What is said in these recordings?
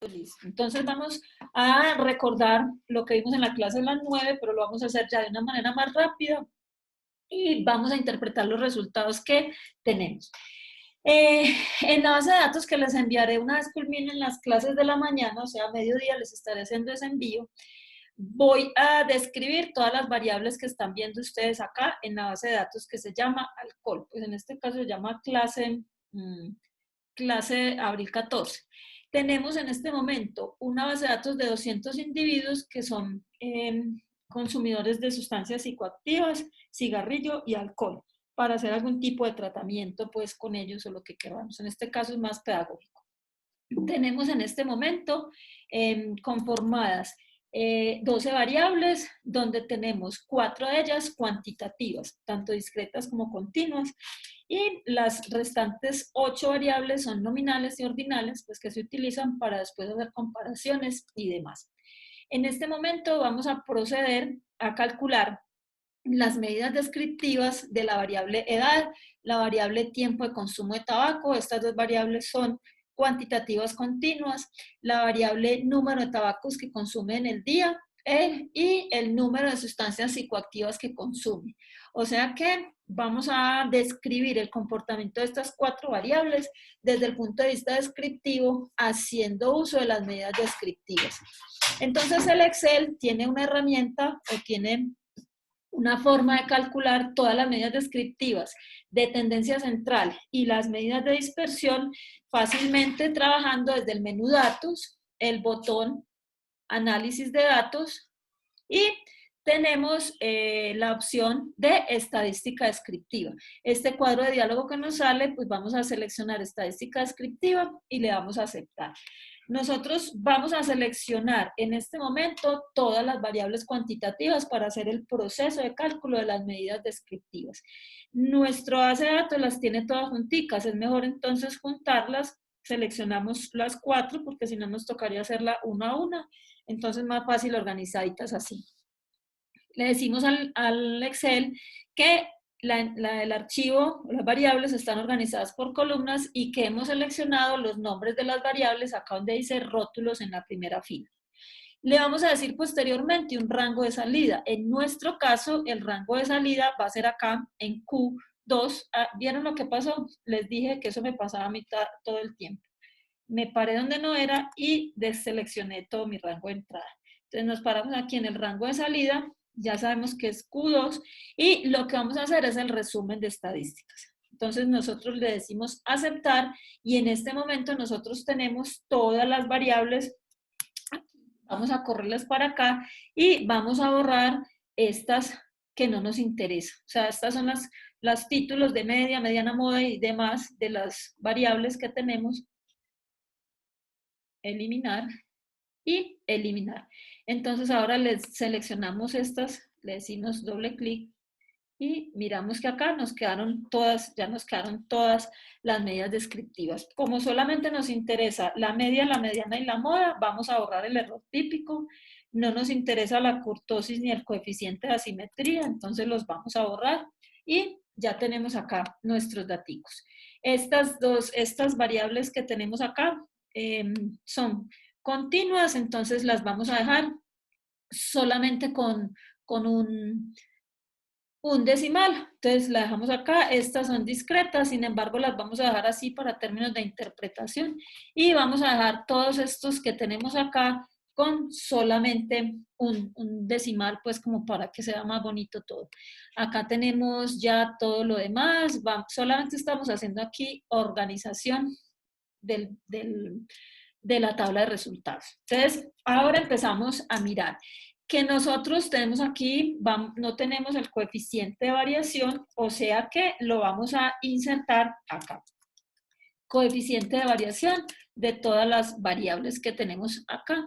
Listo. Entonces vamos a recordar lo que vimos en la clase de las 9, pero lo vamos a hacer ya de una manera más rápida y vamos a interpretar los resultados que tenemos. En la base de datos que les enviaré una vez culminen las clases de la mañana, o sea, a mediodía les estaré haciendo ese envío, voy a describir todas las variables que están viendo ustedes acá en la base de datos que se llama alcohol. Pues en este caso se llama clase abril 14. Tenemos en este momento una base de datos de 200 individuos que son consumidores de sustancias psicoactivas, cigarrillo y alcohol, para hacer algún tipo de tratamiento pues con ellos o lo que queramos. En este caso es más pedagógico. Tenemos en este momento conformadas 12 variables, donde tenemos 4 de ellas cuantitativas, tanto discretas como continuas, y las restantes 8 variables son nominales y ordinales, pues que se utilizan para después hacer comparaciones y demás. En este momento vamos a proceder a calcular las medidas descriptivas de la variable edad, la variable tiempo de consumo de tabaco. Estas dos variables son cuantitativas continuas, la variable número de tabacos que consume en el día y el número de sustancias psicoactivas que consume. O sea que vamos a describir el comportamiento de estas 4 variables desde el punto de vista descriptivo, haciendo uso de las medidas descriptivas. Entonces el Excel tiene una herramienta o tiene una forma de calcular todas las medidas descriptivas de tendencia central y las medidas de dispersión fácilmente trabajando desde el menú datos, el botón análisis de datos y tenemos la opción de estadística descriptiva. Este cuadro de diálogo que nos sale, pues vamos a seleccionar estadística descriptiva y le damos a aceptar. Nosotros vamos a seleccionar en este momento todas las variables cuantitativas para hacer el proceso de cálculo de las medidas descriptivas. Nuestro base de datos las tiene todas junticas, es mejor entonces juntarlas, seleccionamos las 4 porque si no nos tocaría hacerla una a una, entonces más fácil organizaditas así. Le decimos al Excel que el archivo, las variables están organizadas por columnas y que hemos seleccionado los nombres de las variables acá donde dice rótulos en la primera fila. Le vamos a decir posteriormente un rango de salida. En nuestro caso, el rango de salida va a ser acá en Q2. ¿Vieron lo que pasó? Les dije que eso me pasaba a mí todo el tiempo. Me paré donde no era y deseleccioné todo mi rango de entrada. Entonces nos paramos aquí en el rango de salida, ya sabemos que es Q2 y lo que vamos a hacer es el resumen de estadísticas. Entonces nosotros le decimos aceptar y en este momento nosotros tenemos todas las variables, vamos a correrlas para acá y vamos a borrar estas que no nos interesan. O sea, estas son las títulos de media, mediana, moda y demás de las variables que tenemos. Eliminar y eliminar. Entonces ahora les seleccionamos estas, le decimos doble clic y miramos que acá nos quedaron todas, ya nos quedaron todas las medidas descriptivas. Como solamente nos interesa la media, la mediana y la moda, vamos a borrar el error típico. No nos interesa la kurtosis ni el coeficiente de asimetría, entonces los vamos a borrar y ya tenemos acá nuestros datos. Estas variables que tenemos acá son continuas, entonces las vamos a dejar solamente con un decimal. Entonces la dejamos acá, estas son discretas, sin embargo las vamos a dejar así para términos de interpretación y vamos a dejar todos estos que tenemos acá con solamente un decimal, pues como para que sea más bonito todo. Acá tenemos ya todo lo demás, solamente estamos haciendo aquí organización de la tabla de resultados. Entonces, ahora empezamos a mirar que nosotros tenemos aquí, no tenemos el coeficiente de variación, o sea que lo vamos a insertar acá. Coeficiente de variación de todas las variables que tenemos acá.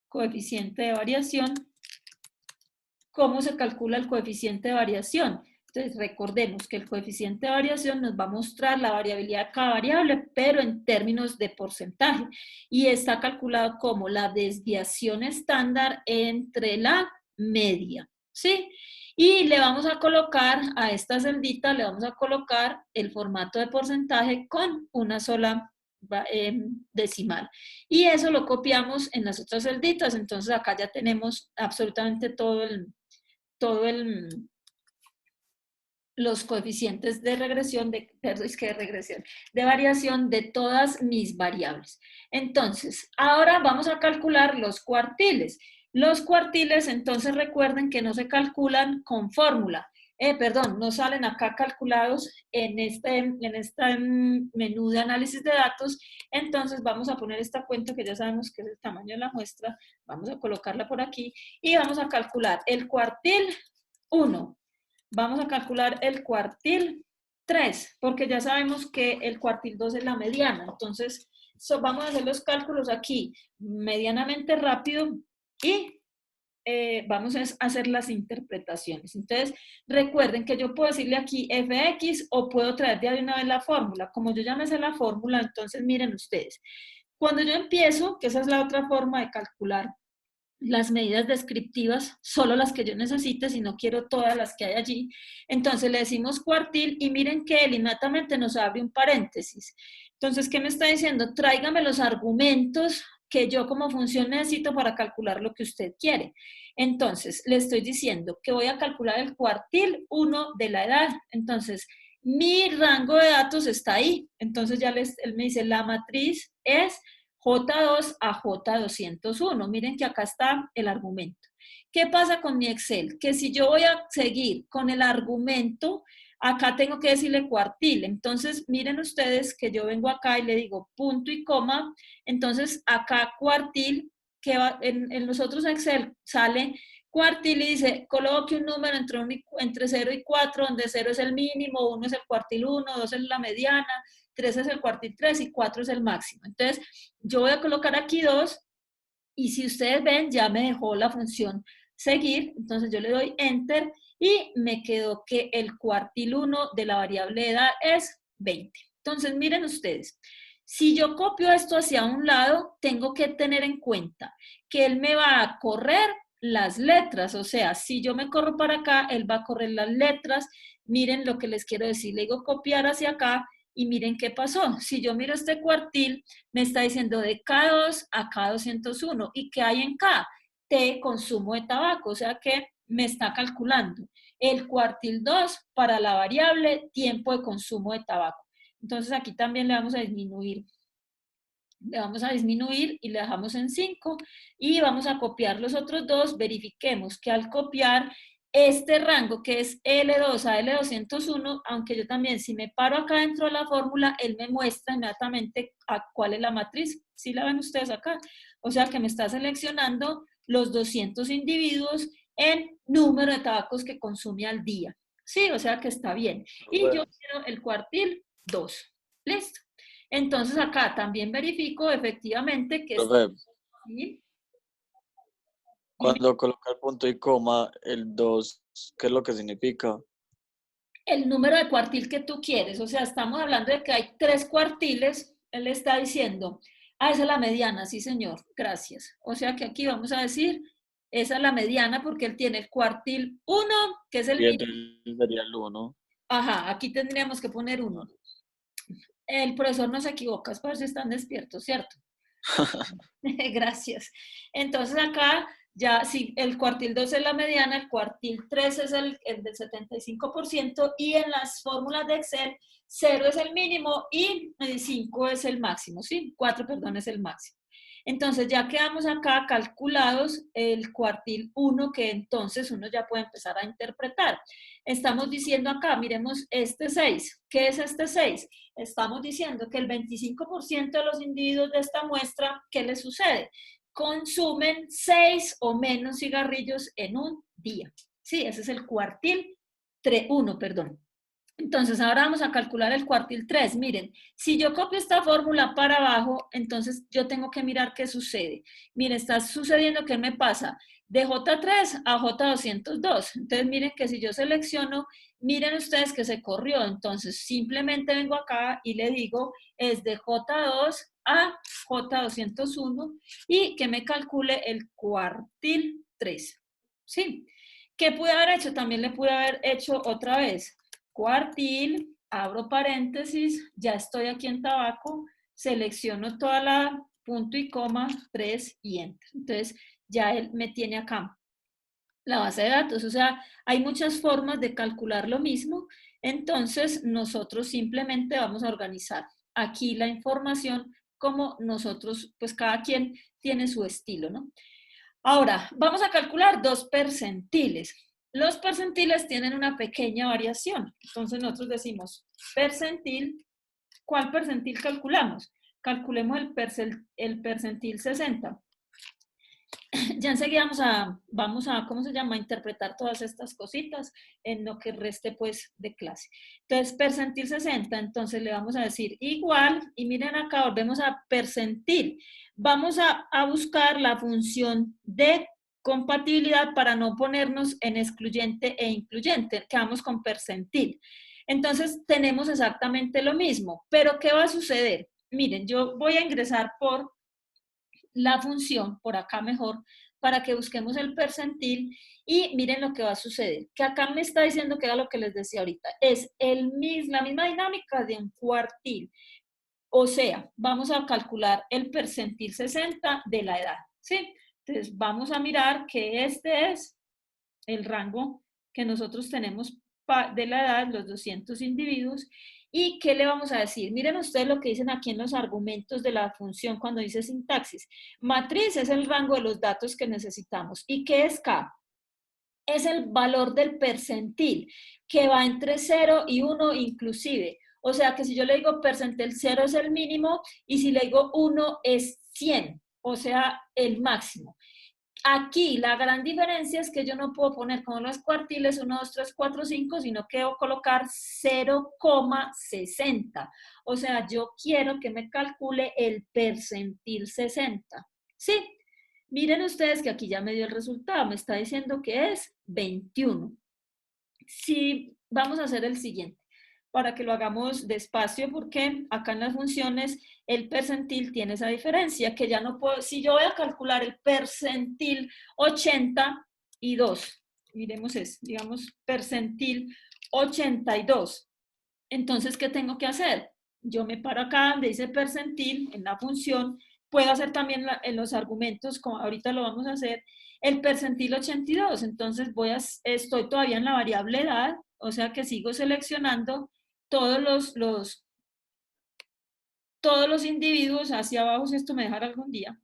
Coeficiente de variación. ¿Cómo se calcula el coeficiente de variación? Entonces, recordemos que el coeficiente de variación nos va a mostrar la variabilidad de cada variable, pero en términos de porcentaje. Y está calculado como la desviación estándar entre la media, ¿sí? Y le vamos a colocar a esta celdita, le vamos a colocar el formato de porcentaje con una sola decimal. Y eso lo copiamos en las otras celditas, entonces acá ya tenemos absolutamente todo los coeficientes de regresión, de variación de todas mis variables. Entonces, ahora vamos a calcular los cuartiles. Los cuartiles, entonces recuerden que no se calculan con fórmula. Perdón, no salen acá calculados en este menú de análisis de datos. Entonces vamos a poner esta cuenta que ya sabemos que es el tamaño de la muestra. Vamos a colocarla por aquí y vamos a calcular el cuartil 1. Vamos a calcular el cuartil 3, porque ya sabemos que el cuartil 2 es la mediana. Entonces, vamos a hacer los cálculos aquí medianamente rápido y vamos a hacer las interpretaciones. Entonces, recuerden que yo puedo decirle aquí fx o puedo traer de una vez la fórmula. Como yo ya me sé la fórmula, entonces miren ustedes. Cuando yo empiezo, que esa es la otra forma de calcular las medidas descriptivas, solo las que yo necesite, si no quiero todas las que hay allí. Entonces le decimos cuartil y miren que él inmediatamente nos abre un paréntesis. Entonces, ¿qué me está diciendo? Tráigame los argumentos que yo como función necesito para calcular lo que usted quiere. Entonces, le estoy diciendo que voy a calcular el cuartil 1 de la edad. Entonces, mi rango de datos está ahí. Entonces, ya él me dice, la matriz es J2 a J201. Miren que acá está el argumento. ¿Qué pasa con mi Excel? Que si yo voy a seguir con el argumento, acá tengo que decirle cuartil. Entonces, miren ustedes que yo vengo acá y le digo punto y coma. Entonces, acá cuartil, que va, en los otros Excel sale cuartil y dice, coloque un número entre 0 y 4, donde 0 es el mínimo, 1 es el cuartil 1, 2 es la mediana, 3 es el cuartil 3 y 4 es el máximo. Entonces, yo voy a colocar aquí 2 y si ustedes ven, ya me dejó la función seguir. Entonces, yo le doy Enter y me quedó que el cuartil 1 de la variable edad es 20. Entonces, miren ustedes, si yo copio esto hacia un lado, tengo que tener en cuenta que él me va a correr las letras, o sea, si yo me corro para acá, él va a correr las letras. Miren lo que les quiero decir, le digo copiar hacia acá y miren qué pasó. Si yo miro este cuartil, me está diciendo de K2 a K201. ¿Y qué hay en K? T, consumo de tabaco, o sea que me está calculando el cuartil 2 para la variable tiempo de consumo de tabaco. Entonces aquí también le vamos a disminuir. Le vamos a disminuir y le dejamos en 5 y vamos a copiar los otros dos. Verifiquemos que al copiar este rango que es L2 a L201, aunque yo también si me paro acá dentro de la fórmula, él me muestra inmediatamente a cuál es la matriz. ¿Sí la ven ustedes acá? O sea que me está seleccionando los 200 individuos en número de tabacos que consume al día. Sí, o sea que está bien. Y yo quiero el cuartil 2. Listo. Entonces acá también verifico efectivamente que está, ¿sí? Cuando coloca el punto y coma, el 2, ¿qué es lo que significa? El número de cuartil que tú quieres. O sea, estamos hablando de que hay 3 cuartiles. Él está diciendo, esa es la mediana, sí señor, gracias. O sea que aquí vamos a decir, esa es la mediana porque él tiene el cuartil 1, que es el Y mínimo. entonces sería el 1. Ajá, aquí tendríamos que poner 1. El profesor no se equivoca, es para si están despiertos, ¿cierto? Gracias. Entonces acá ya si el cuartil 2 es la mediana, el cuartil 3 es el del 75% y en las fórmulas de Excel 0 es el mínimo y 5 es el máximo, ¿sí? 4, perdón, es el máximo. Entonces ya quedamos acá calculados el cuartil 1 que entonces uno ya puede empezar a interpretar. Estamos diciendo acá, miremos este 6. ¿Qué es este 6? Estamos diciendo que el 25% de los individuos de esta muestra, ¿qué les sucede? Consumen 6 o menos cigarrillos en un día. Sí, ese es el cuartil 1, perdón. Entonces, ahora vamos a calcular el cuartil 3. Miren, si yo copio esta fórmula para abajo, entonces yo tengo que mirar qué sucede. Miren, está sucediendo que me pasa de J3 a J202. Entonces, miren que si yo selecciono, miren ustedes que se corrió. Entonces, simplemente vengo acá y le digo, es de J2 a J201 y que me calcule el cuartil 3. ¿Sí? ¿Qué pude haber hecho? También le pude haber hecho otra vez cuartil, abro paréntesis, ya estoy aquí en tabaco, selecciono toda la punto y coma, 3 y enter. Entonces ya él me tiene acá la base de datos. O sea, hay muchas formas de calcular lo mismo. Entonces nosotros simplemente vamos a organizar aquí la información como nosotros, pues cada quien tiene su estilo, ¿no? Ahora, vamos a calcular dos percentiles. Los percentiles tienen una pequeña variación. Entonces nosotros decimos percentil. ¿Cuál percentil calculamos? Calculemos el percentil 60. Ya enseguida vamos a, ¿cómo se llama? Interpretar todas estas cositas en lo que reste pues de clase. Entonces, percentil 60, entonces le vamos a decir igual, y miren acá, volvemos a percentil. Vamos a buscar la función de compatibilidad para no ponernos en excluyente e incluyente, quedamos con percentil. Entonces, tenemos exactamente lo mismo, pero ¿qué va a suceder? Miren, yo voy a ingresar por la función, por acá mejor, para que busquemos el percentil y miren lo que va a suceder. Que acá me está diciendo que era lo que les decía ahorita. Es la misma dinámica de un cuartil. O sea, vamos a calcular el percentil 60 de la edad, ¿sí? Entonces, vamos a mirar que este es el rango que nosotros tenemos de la edad, los 200 individuos. ¿Y qué le vamos a decir? Miren ustedes lo que dicen aquí en los argumentos de la función cuando dice sintaxis. Matriz es el rango de los datos que necesitamos. ¿Y qué es K? Es el valor del percentil, que va entre 0 y 1 inclusive. O sea que si yo le digo percentil 0 es el mínimo y si le digo 1 es 100, o sea, el máximo. Aquí la gran diferencia es que yo no puedo poner como los cuartiles 1, 2, 3, 4, 5, sino que debo colocar 0,60. O sea, yo quiero que me calcule el percentil 60. ¿Sí? Miren ustedes que aquí ya me dio el resultado. Me está diciendo que es 21. Sí, vamos a hacer el siguiente para que lo hagamos despacio porque acá en las funciones el percentil tiene esa diferencia que ya no puedo, si yo voy a calcular el percentil 82, miremos eso, digamos percentil 82, entonces ¿qué tengo que hacer? Yo me paro acá donde dice percentil en la función, puedo hacer también en los argumentos, como ahorita lo vamos a hacer, el percentil 82, entonces estoy todavía en la variable edad, o sea que sigo seleccionando todos los individuos hacia abajo, si esto me dejara algún día,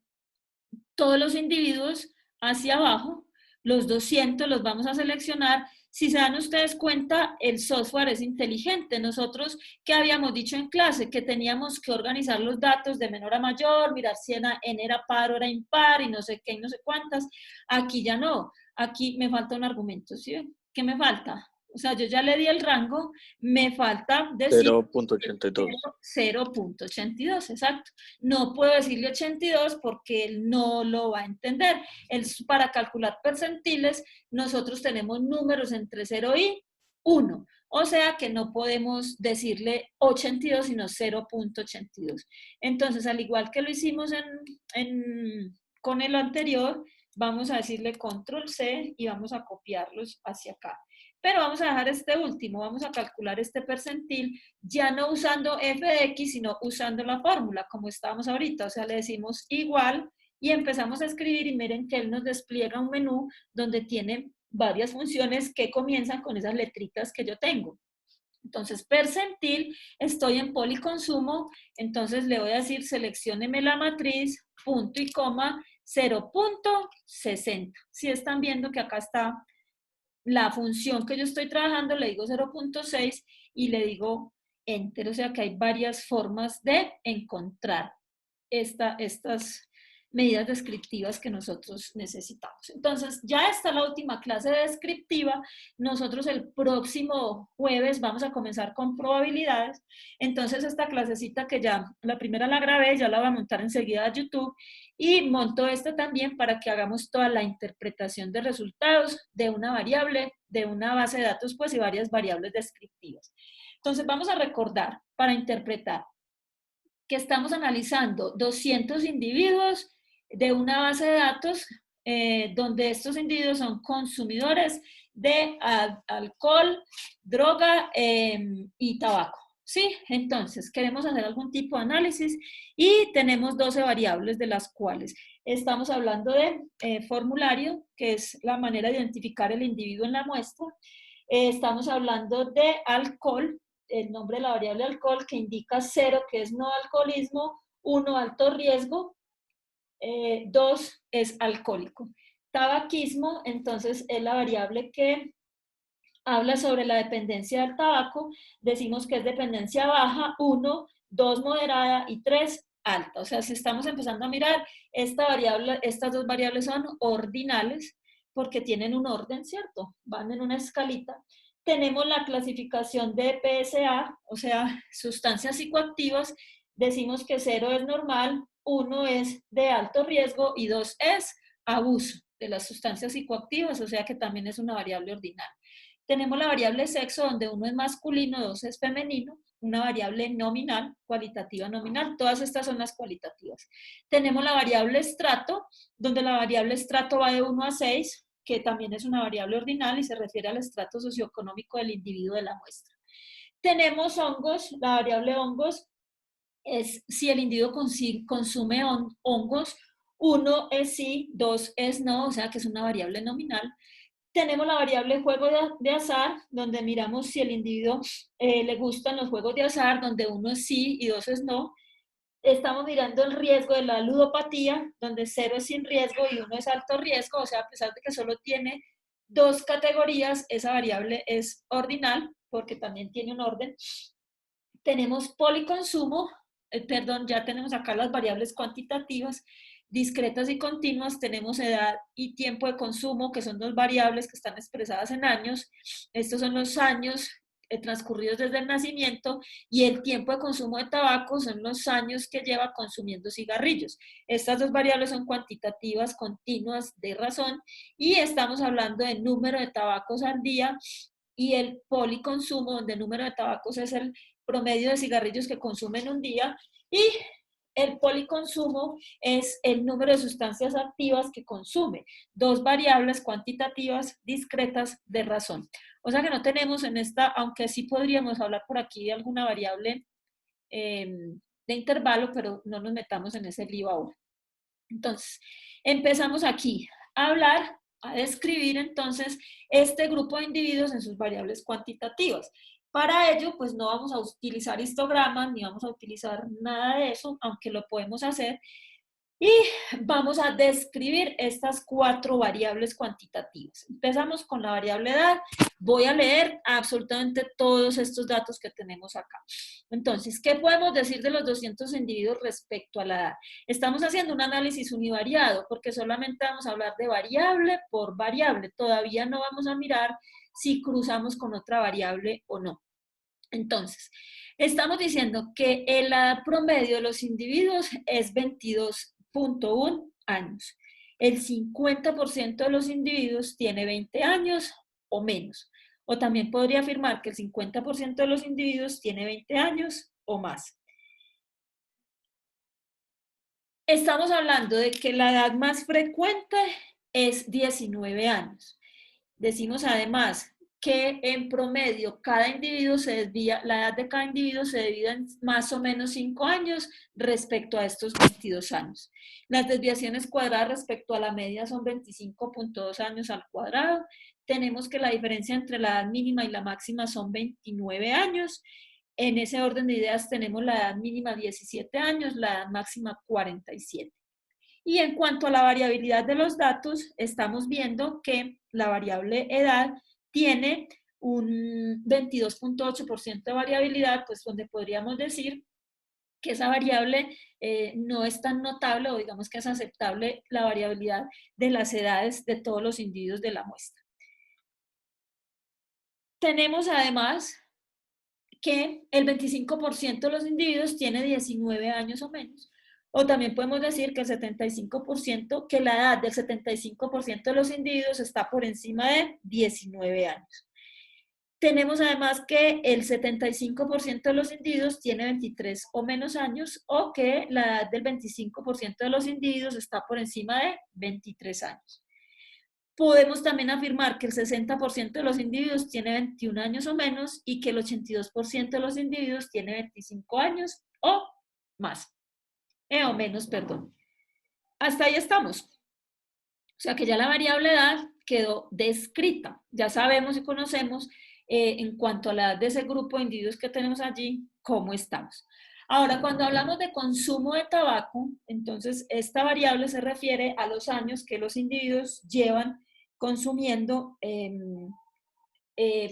todos los individuos hacia abajo, los 200 los vamos a seleccionar. Si se dan ustedes cuenta, el software es inteligente. Nosotros, que habíamos dicho en clase, que teníamos que organizar los datos de menor a mayor, mirar si n era par o era impar y no sé qué y no sé cuántas. Aquí ya no. Aquí me falta un argumento, ¿sí? ¿Qué me falta? O sea, yo ya le di el rango, me falta decir 0.82. 0,82, exacto. No puedo decirle 82 porque él no lo va a entender. Para calcular percentiles, nosotros tenemos números entre 0 y 1. O sea que no podemos decirle 82, sino 0,82. Entonces, al igual que lo hicimos con el anterior, vamos a decirle control C y vamos a copiarlos hacia acá. Pero vamos a dejar este último, vamos a calcular este percentil ya no usando f de x, sino usando la fórmula, como estábamos ahorita. O sea, le decimos igual y empezamos a escribir y miren que él nos despliega un menú donde tiene varias funciones que comienzan con esas letritas que yo tengo. Entonces, percentil, estoy en policonsumo, entonces le voy a decir seleccióneme la matriz, punto y coma, 0,60. Si están viendo que acá está la función que yo estoy trabajando, le digo 0,6 y le digo enter, o sea que hay varias formas de encontrar estas medidas descriptivas que nosotros necesitamos. Entonces, ya está la última clase descriptiva. Nosotros el próximo jueves vamos a comenzar con probabilidades. Entonces, esta clasecita que ya, la primera la grabé, ya la voy a montar enseguida a YouTube y monto esta también para que hagamos toda la interpretación de resultados de una variable, de una base de datos, pues, y varias variables descriptivas. Entonces, vamos a recordar para interpretar que estamos analizando 200 individuos de una base de datos donde estos individuos son consumidores de alcohol, droga y tabaco, ¿sí? Entonces, queremos hacer algún tipo de análisis y tenemos 12 variables de las cuales estamos hablando de formulario, que es la manera de identificar el individuo en la muestra. Estamos hablando de alcohol, el nombre de la variable alcohol, que indica 0, que es no alcoholismo, 1, alto riesgo, 2 es alcohólico. Tabaquismo, entonces, es la variable que habla sobre la dependencia del tabaco. Decimos que es dependencia baja, 1, 2 moderada y 3 alta. O sea, si estamos empezando a mirar, estas dos variables son ordinales porque tienen un orden, ¿cierto? Van en una escalita. Tenemos la clasificación de PSA, o sea, sustancias psicoactivas. Decimos que 0 es normal, 1 es de alto riesgo y 2 es abuso de las sustancias psicoactivas, o sea que también es una variable ordinal. Tenemos la variable sexo, donde 1 es masculino, 2 es femenino, una variable nominal, cualitativa nominal, todas estas son las cualitativas. Tenemos la variable estrato, donde la variable estrato va de 1 a 6, que también es una variable ordinal y se refiere al estrato socioeconómico del individuo de la muestra. Tenemos hongos, la variable hongos es si el individuo consume hongos, 1 es sí, 2 es no, o sea que es una variable nominal. Tenemos la variable juego de azar, donde miramos si el individuo le gustan los juegos de azar, donde 1 es sí y 2 es no. Estamos mirando el riesgo de la ludopatía, donde 0 es sin riesgo y 1 es alto riesgo, o sea, a pesar de que solo tiene 2 categorías, esa variable es ordinal, porque también tiene un orden. Tenemos policonsumo, perdón, ya tenemos acá las variables cuantitativas, discretas y continuas. Tenemos edad y tiempo de consumo, que son dos variables que están expresadas en años. Estos son los años transcurridos desde el nacimiento, y el tiempo de consumo de tabaco son los años que lleva consumiendo cigarrillos. Estas dos variables son cuantitativas, continuas, de razón, y estamos hablando de número de tabacos al día, y el policonsumo, donde el número de tabacos es el promedio de cigarrillos que consumen un día, y el policonsumo es el número de sustancias activas que consume. Dos variables cuantitativas discretas de razón. O sea que no tenemos en esta, aunque sí podríamos hablar por aquí de alguna variable de intervalo, pero no nos metamos en ese lío ahora. Entonces, empezamos aquí a hablar, a describir entonces este grupo de individuos en sus variables cuantitativas. Para ello, pues no vamos a utilizar histogramas ni vamos a utilizar nada de eso, aunque lo podemos hacer. Y vamos a describir estas 4 variables cuantitativas. Empezamos con la variable edad. Voy a leer absolutamente todos estos datos que tenemos acá. Entonces, ¿qué podemos decir de los 200 individuos respecto a la edad? Estamos haciendo un análisis univariado porque solamente vamos a hablar de variable por variable. Todavía no vamos a mirar si cruzamos con otra variable o no. Entonces, estamos diciendo que la edad promedio de los individuos es 22.1 años. El 50% de los individuos tiene 20 años o menos. O también podría afirmar que el 50% de los individuos tiene 20 años o más. Estamos hablando de que la edad más frecuente es 19 años. Decimos además que en promedio cada individuo se desvía, la edad de cada individuo se divide en más o menos 5 años respecto a estos 22 años. Las desviaciones cuadradas respecto a la media son 25.2 años al cuadrado. Tenemos que la diferencia entre la edad mínima y la máxima son 29 años. En ese orden de ideas tenemos la edad mínima 17 años, la edad máxima 47. Y en cuanto a la variabilidad de los datos, estamos viendo que la variable edad tiene un 22.8% de variabilidad, pues donde podríamos decir que esa variable no es tan notable, o digamos que es aceptable la variabilidad de las edades de todos los individuos de la muestra. Tenemos además que el 25% de los individuos tiene 19 años o menos. O también podemos decir que el 75%, que la edad del 75% de los individuos está por encima de 19 años. Tenemos además que el 75% de los individuos tiene 23 o menos años, o que la edad del 25% de los individuos está por encima de 23 años. Podemos también afirmar que el 60% de los individuos tiene 21 años o menos y que el 82% de los individuos tiene 25 años o más, o menos, perdón. Hasta ahí estamos. O sea que ya la variable edad quedó descrita. Ya sabemos y conocemos en cuanto a la edad de ese grupo de individuos que tenemos allí, cómo estamos. Ahora, cuando hablamos de consumo de tabaco, entonces esta variable se refiere a los años que los individuos llevan consumiendo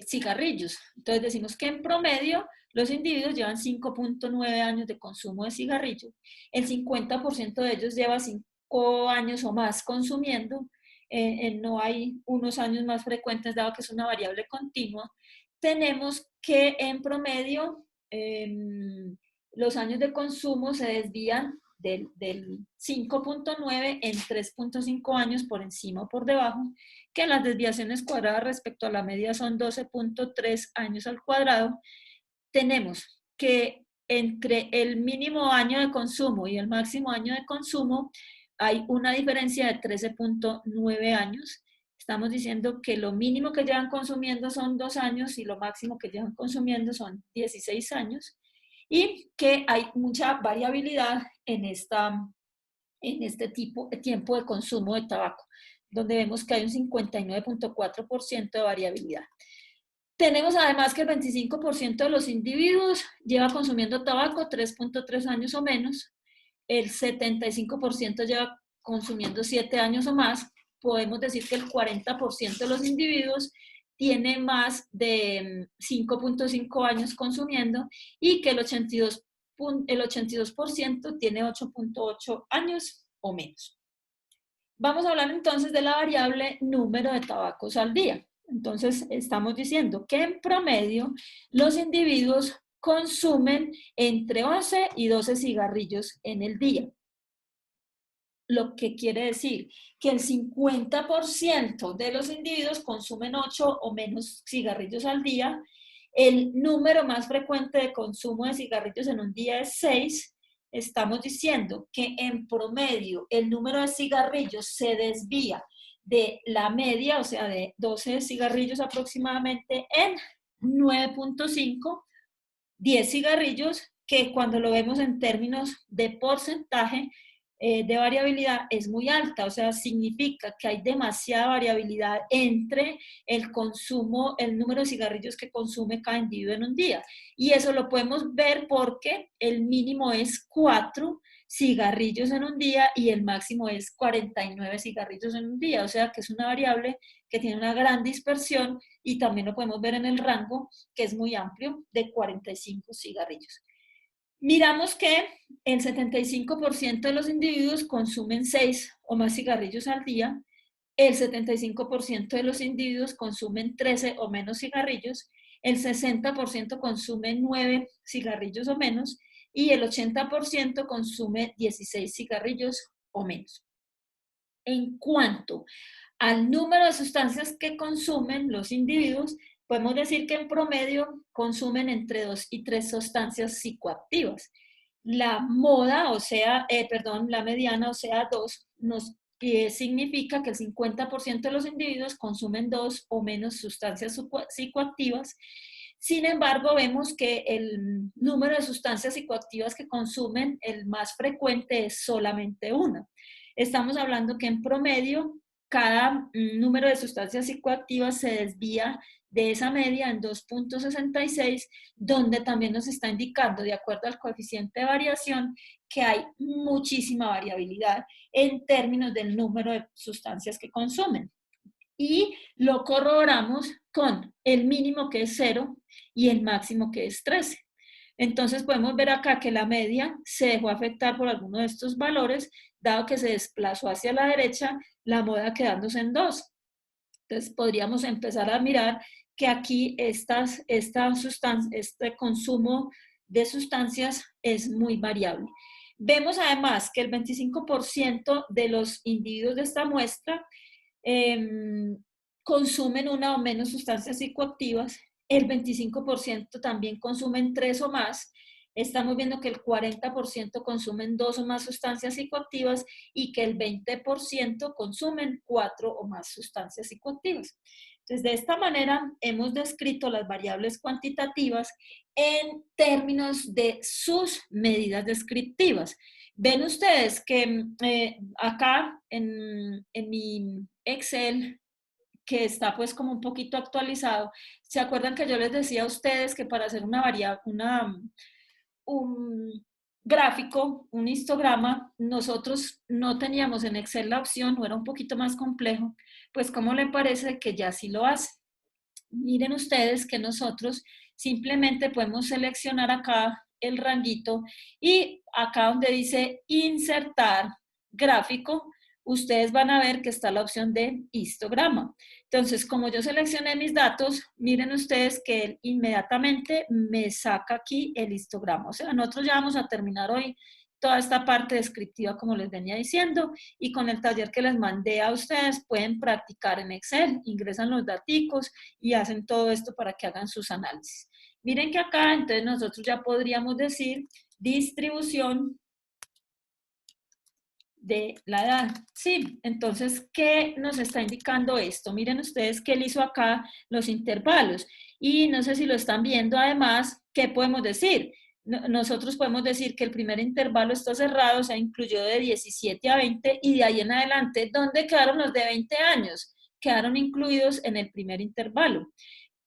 cigarrillos. Entonces decimos que en promedio los individuos llevan 5.9 años de consumo de cigarrillo. El 50% de ellos lleva 5 años o más consumiendo. No hay unos años más frecuentes, dado que es una variable continua. Tenemos que en promedio los años de consumo se desvían del 5.9 en 3.5 años por encima o por debajo, que las desviaciones cuadradas respecto a la media son 12.3 años al cuadrado. Tenemos que entre el mínimo año de consumo y el máximo año de consumo hay una diferencia de 13.9 años. Estamos diciendo que lo mínimo que llevan consumiendo son 2 años y lo máximo que llevan consumiendo son 16 años. Y que hay mucha variabilidad en este tiempo de consumo de tabaco, donde vemos que hay un 59.4% de variabilidad. Tenemos además que el 25% de los individuos lleva consumiendo tabaco 3.3 años o menos, el 75% lleva consumiendo 7 años o más, podemos decir que el 40% de los individuos tiene más de 5.5 años consumiendo y que el 82% tiene 8.8 años o menos. Vamos a hablar entonces de la variable número de tabacos al día. Entonces, estamos diciendo que en promedio los individuos consumen entre 11 y 12 cigarrillos en el día. Lo que quiere decir que el 50% de los individuos consumen 8 o menos cigarrillos al día. El número más frecuente de consumo de cigarrillos en un día es 6. Estamos diciendo que en promedio el número de cigarrillos se desvía de la media, o sea, de 12 cigarrillos aproximadamente, en 9.5, 10 cigarrillos, que cuando lo vemos en términos de porcentaje de variabilidad es muy alta, o sea, significa que hay demasiada variabilidad entre el consumo, el número de cigarrillos que consume cada individuo en un día. Y eso lo podemos ver porque el mínimo es 4 cigarrillos en un día y el máximo es 49 cigarrillos en un día, o sea que es una variable que tiene una gran dispersión y también lo podemos ver en el rango, que es muy amplio, de 45 cigarrillos. Miramos que el 75% de los individuos consumen 6 o más cigarrillos al día, el 75% de los individuos consumen 13 o menos cigarrillos, el 60% consume 9 cigarrillos o menos y el 80% consume 16 cigarrillos o menos. En cuanto al número de sustancias que consumen los individuos, podemos decir que en promedio consumen entre 2 y 3 sustancias psicoactivas. La moda, la mediana, o sea, 2, significa que el 50% de los individuos consumen 2 o menos sustancias psicoactivas. Sin embargo, vemos que el número de sustancias psicoactivas que consumen, el más frecuente es solamente una. Estamos hablando que en promedio cada número de sustancias psicoactivas se desvía de esa media en 2.66, donde también nos está indicando, de acuerdo al coeficiente de variación, que hay muchísima variabilidad en términos del número de sustancias que consumen. Y lo corroboramos con el mínimo, que es 0, y el máximo, que es 13. Entonces podemos ver acá que la media se dejó afectar por alguno de estos valores, dado que se desplazó hacia la derecha, la moda quedándose en 2. Entonces podríamos empezar a mirar que aquí este consumo de sustancias es muy variable. Vemos además que el 25% de los individuos de esta muestra consumen una o menos sustancias psicoactivas, el 25% también consumen 3 o más, estamos viendo que el 40% consumen 2 o más sustancias psicoactivas y que el 20% consumen 4 o más sustancias psicoactivas. Entonces, de esta manera hemos descrito las variables cuantitativas en términos de sus medidas descriptivas. Ven ustedes que acá en mi Excel, que está pues como un poquito actualizado, ¿se acuerdan que yo les decía a ustedes que para hacer una variable, un gráfico, un histograma, nosotros no teníamos en Excel la opción, o era un poquito más complejo? Pues ¿cómo le parece que ya sí lo hace? Miren ustedes que nosotros simplemente podemos seleccionar acá el ranguito y acá donde dice insertar gráfico, ustedes van a ver que está la opción de histograma. Entonces, como yo seleccioné mis datos, miren ustedes que él inmediatamente me saca aquí el histograma. O sea, nosotros ya vamos a terminar hoy toda esta parte descriptiva, como les venía diciendo, y con el taller que les mandé a ustedes pueden practicar en Excel, ingresan los daticos y hacen todo esto para que hagan sus análisis. Miren que acá, entonces nosotros ya podríamos decir distribución de la edad. Sí, entonces, ¿qué nos está indicando esto? Miren ustedes que él hizo acá los intervalos. Y no sé si lo están viendo, además, ¿qué podemos decir? Nosotros podemos decir que el primer intervalo está cerrado, o sea, incluyó de 17 a 20, y de ahí en adelante, ¿dónde quedaron los de 20 años? Quedaron incluidos en el primer intervalo.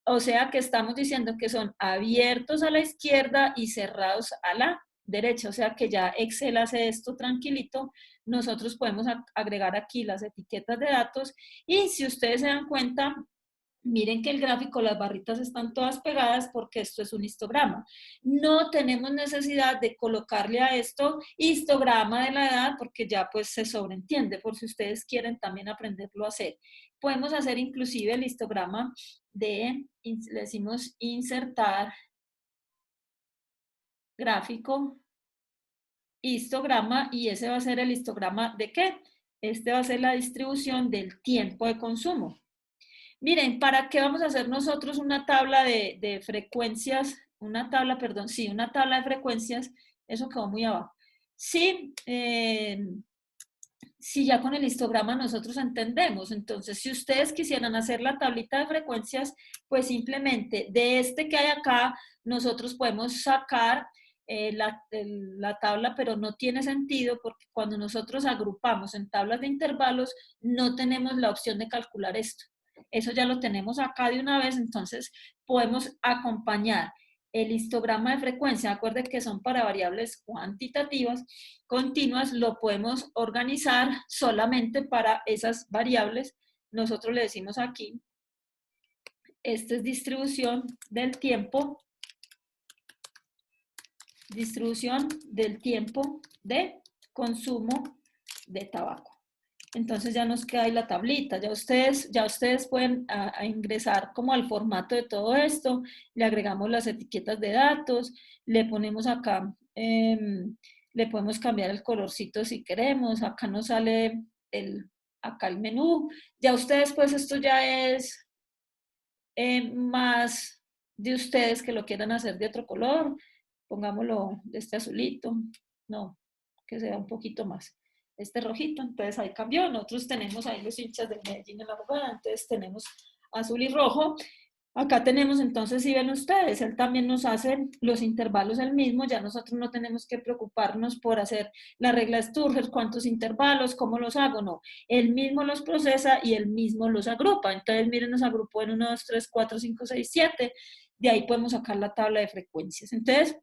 O sea que estamos diciendo que son abiertos a la izquierda y cerrados a la derecha. O sea que ya Excel hace esto tranquilito. Nosotros podemos agregar aquí las etiquetas de datos y si ustedes se dan cuenta, miren que el gráfico, las barritas están todas pegadas porque esto es un histograma. No tenemos necesidad de colocarle a esto histograma de la edad porque ya pues se sobreentiende, por si ustedes quieren también aprenderlo a hacer. Podemos hacer inclusive el histograma de, le decimos insertar gráfico, histograma, y ese va a ser el histograma ¿de qué? Este va a ser la distribución del tiempo de consumo. Miren, ¿para qué vamos a hacer nosotros una tabla de frecuencias? Una tabla, perdón, sí, una tabla de frecuencias. Eso quedó muy abajo. Sí, si ya con el histograma nosotros entendemos. Entonces, si ustedes quisieran hacer la tablita de frecuencias, pues simplemente de este que hay acá, nosotros podemos sacar la tabla, pero no tiene sentido porque cuando nosotros agrupamos en tablas de intervalos, no tenemos la opción de calcular esto. Eso ya lo tenemos acá de una vez, entonces podemos acompañar el histograma de frecuencia. Acuérdense que son para variables cuantitativas continuas, lo podemos organizar solamente para esas variables. Nosotros le decimos aquí, esta es distribución del tiempo de consumo de tabaco. Entonces ya nos queda ahí la tablita, ya ustedes pueden ingresar como al formato de todo esto, le agregamos las etiquetas de datos, le ponemos acá, le podemos cambiar el colorcito si queremos, acá nos sale acá el menú, ya ustedes pues esto ya es más de ustedes que lo quieran hacer de otro color, pongámoslo de este azulito, no, que sea un poquito más este rojito, entonces ahí cambió. Nosotros tenemos ahí los hinchas del Medellín en la jugada, entonces tenemos azul y rojo. Acá tenemos entonces, si ven ustedes, él también nos hace los intervalos el mismo, ya nosotros no tenemos que preocuparnos por hacer la regla de Sturger, cuántos intervalos, cómo los hago, no. Él mismo los procesa y él mismo los agrupa. Entonces, miren, nos agrupó en 1, 2, 3, 4, 5, 6, 7. De ahí podemos sacar la tabla de frecuencias. Entonces,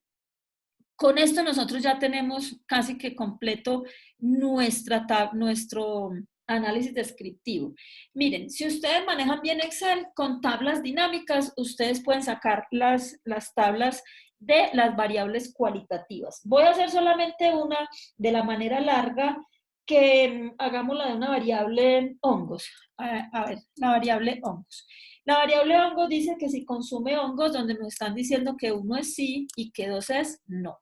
con esto nosotros ya tenemos casi que completo nuestro análisis descriptivo. Miren, si ustedes manejan bien Excel, con tablas dinámicas, ustedes pueden sacar las tablas de las variables cualitativas. Voy a hacer solamente una de la manera larga, que hagamos la de una variable hongos. A ver, la variable hongos. La variable hongos dice que si consume hongos, donde nos están diciendo que 1 es sí y que 2 es no.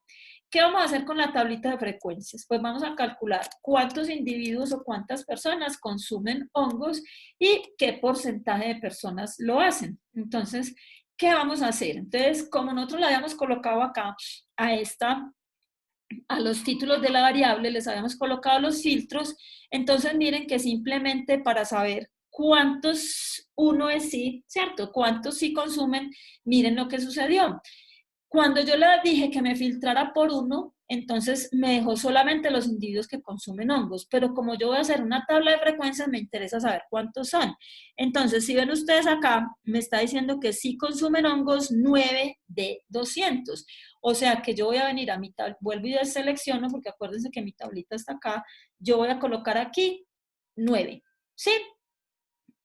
¿Qué vamos a hacer con la tablita de frecuencias? Pues vamos a calcular cuántos individuos o cuántas personas consumen hongos y qué porcentaje de personas lo hacen. Entonces, ¿qué vamos a hacer? Entonces, como nosotros la habíamos colocado acá, a los títulos de la variable les habíamos colocado los filtros, entonces miren que simplemente para saber cuántos uno es sí, ¿cierto? Cuántos sí consumen, miren lo que sucedió. Cuando yo le dije que me filtrara por uno, entonces me dejó solamente los individuos que consumen hongos, pero como yo voy a hacer una tabla de frecuencias, me interesa saber cuántos son. Entonces, si ven ustedes acá, me está diciendo que sí consumen hongos 9 de 200. O sea que yo voy a venir a mi tabla, vuelvo y deselecciono, porque acuérdense que mi tablita está acá, yo voy a colocar aquí 9, ¿sí?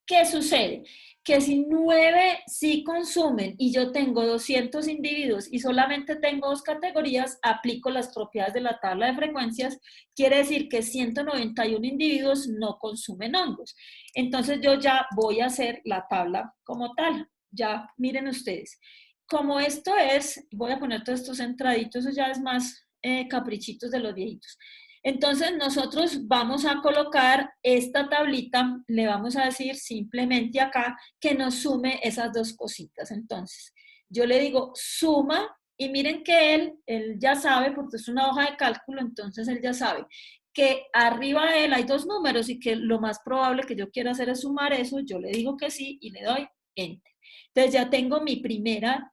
¿Qué sucede? Que si 9 sí consumen y yo tengo 200 individuos y solamente tengo 2 categorías, aplico las propiedades de la tabla de frecuencias, quiere decir que 191 individuos no consumen hongos. Entonces yo ya voy a hacer la tabla como tal. Ya miren ustedes. Como esto es, voy a poner todos estos entraditos, eso ya es más caprichitos de los viejitos. Entonces nosotros vamos a colocar esta tablita, le vamos a decir simplemente acá que nos sume esas dos cositas. Entonces yo le digo suma y miren que él ya sabe, porque es una hoja de cálculo, entonces él ya sabe que arriba de él hay dos números y que lo más probable que yo quiera hacer es sumar eso, yo le digo que sí y le doy enter. Entonces ya tengo mi primera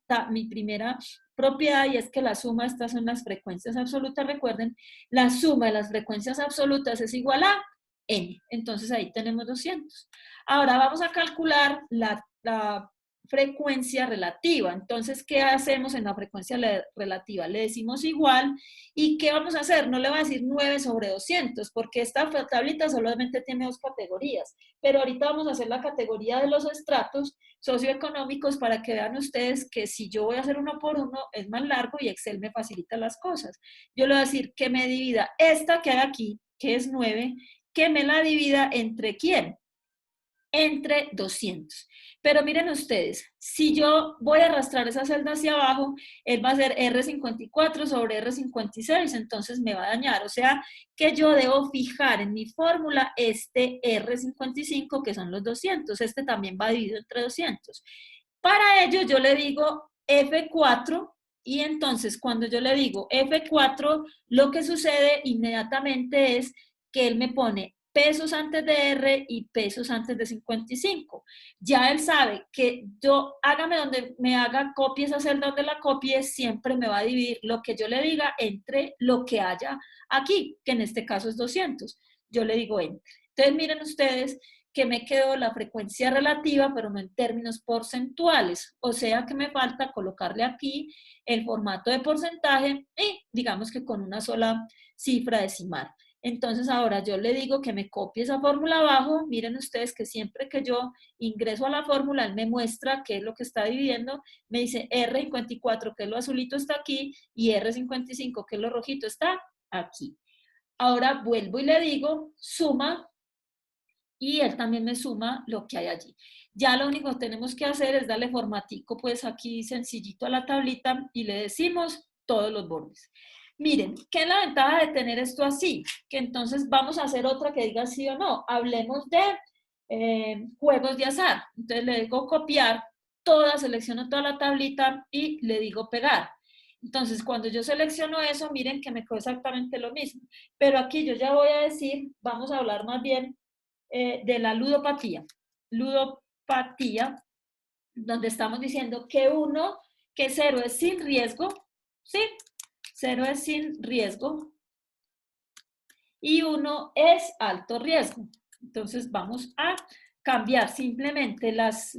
propiedad y es que la suma, estas son las frecuencias absolutas, recuerden, la suma de las frecuencias absolutas es igual a n. Entonces ahí tenemos 200. Ahora vamos a calcular la frecuencia relativa. Entonces, ¿qué hacemos en la frecuencia relativa? Le decimos igual. ¿Y qué vamos a hacer? No le voy a decir 9 sobre 200, porque esta tablita solamente tiene dos categorías. Pero ahorita vamos a hacer la categoría de los estratos socioeconómicos para que vean ustedes que si yo voy a hacer uno por uno es más largo y Excel me facilita las cosas. Yo le voy a decir que me divida esta que hay aquí, que es 9, que me la divida entre ¿quién? Entre 200. Pero miren ustedes, si yo voy a arrastrar esa celda hacia abajo, él va a ser R54 sobre R56, entonces me va a dañar. O sea que yo debo fijar en mi fórmula este R55, que son los 200. Este también va dividido entre 200. Para ello yo le digo F4 y entonces cuando yo le digo F4, lo que sucede inmediatamente es que él me pone pesos antes de R y pesos antes de 55. Ya él sabe que yo, hágame donde me haga, copie esa celda donde la copie, siempre me va a dividir lo que yo le diga entre lo que haya aquí, que en este caso es 200. Yo le digo enter. Entonces miren ustedes que me quedó la frecuencia relativa, pero no en términos porcentuales. O sea que me falta colocarle aquí el formato de porcentaje y digamos que con una sola cifra decimal. Entonces ahora yo le digo que me copie esa fórmula abajo. Miren ustedes que siempre que yo ingreso a la fórmula, él me muestra qué es lo que está dividiendo. Me dice R54, que es lo azulito, está aquí, y R55, que es lo rojito, está aquí. Ahora vuelvo y le digo suma y él también me suma lo que hay allí. Ya lo único que tenemos que hacer es darle formatico, pues aquí sencillito a la tablita y le decimos todos los bordes. Miren, ¿qué es la ventaja de tener esto así? Que entonces vamos a hacer otra que diga sí o no. Hablemos de juegos de azar. Entonces le digo copiar toda, selecciono toda la tablita y le digo pegar. Entonces, cuando yo selecciono eso, miren que me quedó exactamente lo mismo. Pero aquí yo ya voy a decir, vamos a hablar más bien de la ludopatía. Ludopatía, donde estamos diciendo que 0 es sin riesgo, ¿sí? 0 es sin riesgo y 1 es alto riesgo. Entonces vamos a cambiar simplemente las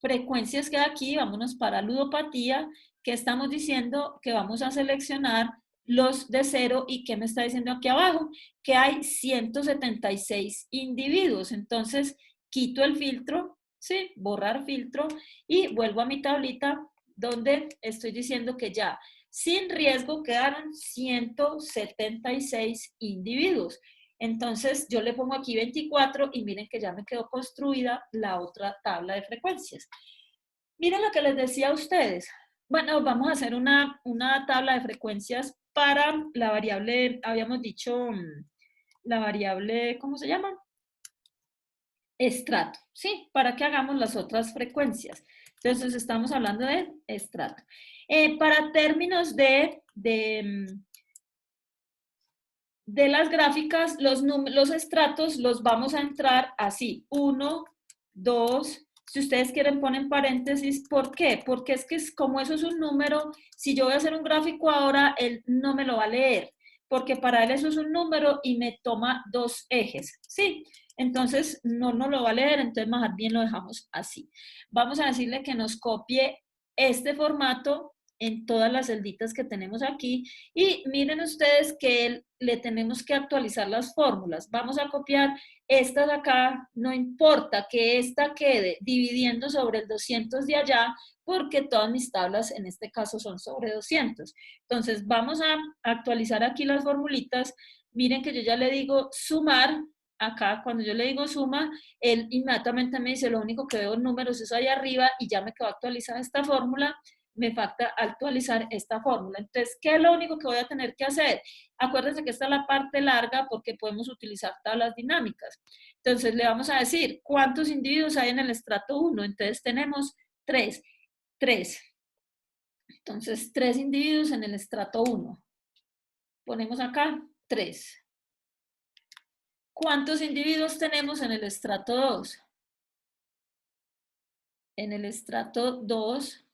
frecuencias que hay aquí, vámonos para ludopatía, que estamos diciendo que vamos a seleccionar los de 0 y ¿qué me está diciendo aquí abajo? Que hay 176 individuos. Entonces quito el filtro, ¿sí? Borrar filtro y vuelvo a mi tablita donde estoy diciendo que ya sin riesgo quedaron 176 individuos. Entonces yo le pongo aquí 24 y miren que ya me quedó construida la otra tabla de frecuencias. Miren lo que les decía a ustedes. Bueno, vamos a hacer una tabla de frecuencias para la variable, habíamos dicho, la variable, ¿cómo se llama? Estrato, ¿sí? Para que hagamos las otras frecuencias. Entonces estamos hablando de estrato. Para términos de las gráficas, los estratos los vamos a entrar así, 1, 2, si ustedes quieren ponen paréntesis, ¿por qué? Porque es que como eso es un número, si yo voy a hacer un gráfico ahora, él no me lo va a leer, porque para él eso es un número y me toma 2 ejes, ¿sí? Entonces no lo va a leer, entonces más bien lo dejamos así. Vamos a decirle que nos copie este formato en todas las celditas que tenemos aquí y miren ustedes que le tenemos que actualizar las fórmulas. Vamos a copiar estas de acá, no importa que esta quede dividiendo sobre el 200 de allá, porque todas mis tablas en este caso son sobre 200. Entonces vamos a actualizar aquí las formulitas. Miren que yo ya le digo sumar. Acá cuando yo le digo suma, él inmediatamente me dice lo único que veo en números es ahí arriba y ya me quedó actualizada esta fórmula. Me falta actualizar esta fórmula. Entonces, ¿qué es lo único que voy a tener que hacer? Acuérdense que esta es la parte larga porque podemos utilizar tablas dinámicas. Entonces, le vamos a decir cuántos individuos hay en el estrato 1. Entonces, tenemos 3. 3. Entonces, 3 individuos en el estrato 1. Ponemos acá 3. ¿Cuántos individuos tenemos en el estrato 2? En el estrato 2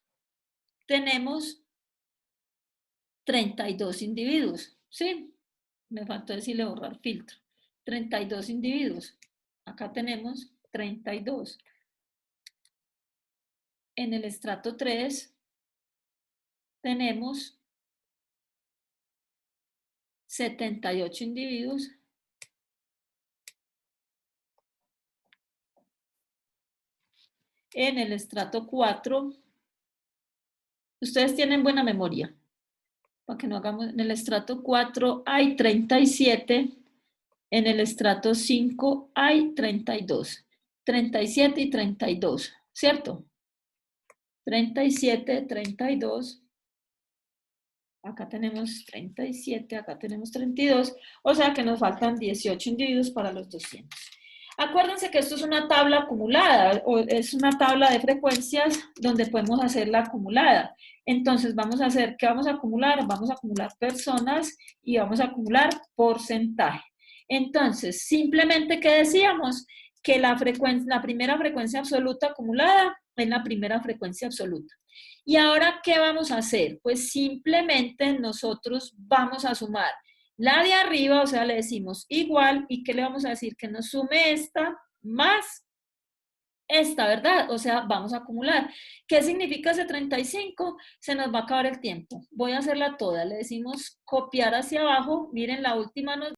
tenemos 32 individuos, ¿sí? Me faltó decirle borrar filtro. 32 individuos. Acá tenemos 32. En el estrato 3 tenemos 78 individuos. En el estrato 4, ustedes tienen buena memoria, para que no hagamos, en el estrato 4 hay 37, en el estrato 5 hay 32, 37 y 32, ¿cierto? 37, 32, acá tenemos 37, acá tenemos 32, o sea que nos faltan 18 individuos para los 200. Acuérdense que esto es una tabla acumulada, o es una tabla de frecuencias donde podemos hacer la acumulada. Entonces vamos a hacer, ¿qué vamos a acumular? Vamos a acumular personas y vamos a acumular porcentaje. Entonces, simplemente, ¿qué decíamos? Que la primera frecuencia absoluta acumulada es la primera frecuencia absoluta. ¿Y ahora qué vamos a hacer? Pues simplemente nosotros vamos a sumar la de arriba, o sea, le decimos igual, ¿y qué le vamos a decir? Que nos sume esta más esta, ¿verdad? O sea, vamos a acumular. ¿Qué significa ese 35? Se nos va a acabar el tiempo. Voy a hacerla toda. Le decimos copiar hacia abajo. Miren, la última nos